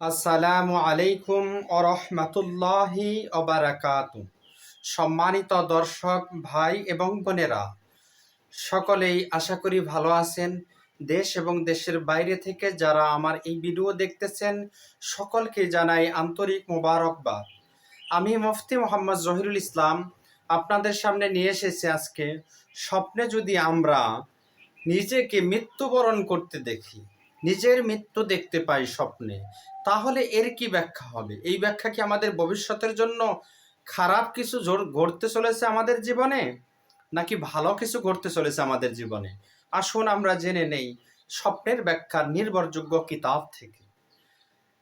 আসসালামু আলাইকুম ওরহমাতুল্লাহি ওবারাকাতু। সম্মানিত দর্শক ভাই এবং বোনেরা, সকলেই আশা করি ভালো আছেন। দেশ এবং দেশের বাইরে থেকে যারা আমার এই ভিডিও দেখতেছেন, সকলকে জানাই আন্তরিক মোবারকবাদ। আমি মুফতি মোহাম্মদ জহিরুল ইসলাম আপনাদের সামনে নিয়ে এসেছি আজকে। স্বপ্নে যদি আমরা নিজেকে মৃত্যুবরণ করতে দেখি, নিজের মৃত্যু দেখতে পাই স্বপ্নে, তাহলে এর কি ব্যাখ্যা হবে? এই ব্যাখ্যা কি আমাদের ভবিষ্যতের জন্য খারাপ কিছু ঘটতে চলেছে আমাদের জীবনে, নাকি ভালো কিছু ঘটতে চলেছে আমাদের জীবনে? আসুন আমরা জেনে নেই স্বপ্নের ব্যাখ্যার নির্ভরযোগ্য কিতাব থেকে।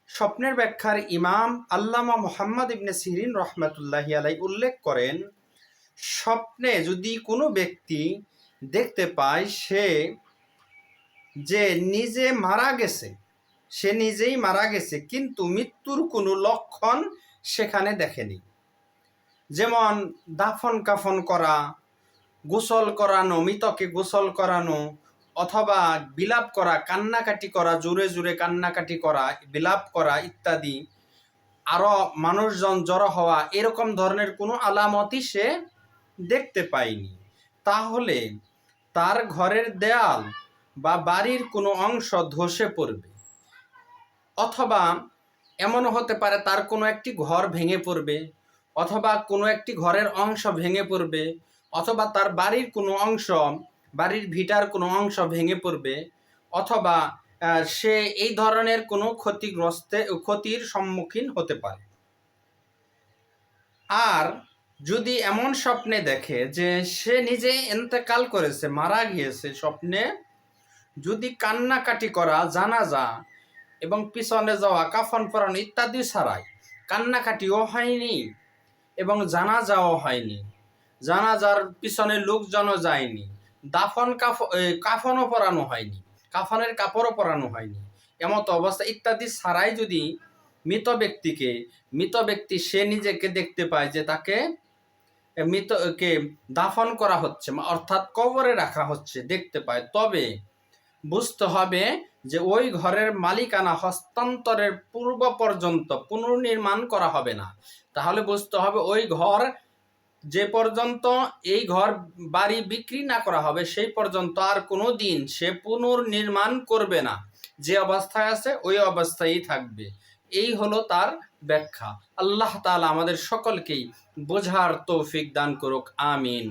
স্বপ্নের ব্যাখ্যার ইমাম আল্লামা মুহাম্মদ ইবনে সিরিন রহমাতুল্লাহি আলাইহি উল্লেখ করেন, স্বপ্নে যদি কোনো ব্যক্তি দেখতে পায় যে নিজে মারা গেছে, সে নিজেই মারা গেছে, কিন্তু মৃত্যুর কোনো লক্ষণ সেখানে দেখেনি, যেমন দাফন কাফন করা, গোসল করানো, মৃতকে গোসল করানো, অথবা বিলাপ করা, কান্নাকাটি করা, জোরে জোরে কান্নাকাটি করা, বিলাপ করা ইত্যাদি, আরও মানুষজন জড়ো হওয়া, এরকম ধরনের কোনো আলামতই সে দেখতে পায়নি, তাহলে তার ঘরের দেয়াল বা বাড়ির কোনো অংশ ধসে পড়বে, অথবা এমনও হতে পারে তার কোনো একটি ঘর ভেঙে পড়বে, অথবা কোনো একটি ঘরের অংশ ভেঙে পড়বে, অথবা তার বাড়ির কোনো অংশ, বাড়ির ভিটার কোনো অংশ ভেঙে পড়বে, অথবা সে এই ধরনের কোনো ক্ষতির সম্মুখীন হতে পারে। আর যদি এমন স্বপ্নে দেখে যে সে নিজে ইন্তেকাল করেছে, মারা গিয়েছে, স্বপ্নে যদি কান্নাকাটি করা, জানাজা এবং পিছনে যাওয়া, কাফন পরানো ইত্যাদি ছাড়াই কান্নাকাটিও হয়নি এবং জানাজাও হয়নি, জানাজার পিছনে লোকজনও যায়নি, কাফনও পরানো হয়নি, কাফনের কাপড়ও পরানো হয়নি, এমতো অবস্থা ইত্যাদি ছাড়াই যদি মৃত ব্যক্তি সে নিজেকে দেখতে পায় যে তাকে মৃতকে দাফন করা হচ্ছে, অর্থাৎ কবরে রাখা হচ্ছে, দেখতে পায়, তবে বুঝতে হবে যে ওই ঘরের মালিকানা হস্তান্তরের পূর্ব পর্যন্ত পুনর্নির্মাণ করা হবে না। তাহলে বুঝতে হবে ওই ঘর যে পর্যন্ত, এই ঘর বাড়ি বিক্রি না করা হবে সেই পর্যন্ত আর কোনো দিন সে পুনর্নির্মাণ করবে না, যে অবস্থায় আছে ওই অবস্থায় থাকবে। এই হলো তার ব্যাখ্যা। আল্লাহ তাআলা আমাদের সকলকেই বোঝার তৌফিক দান করুক, আমিন।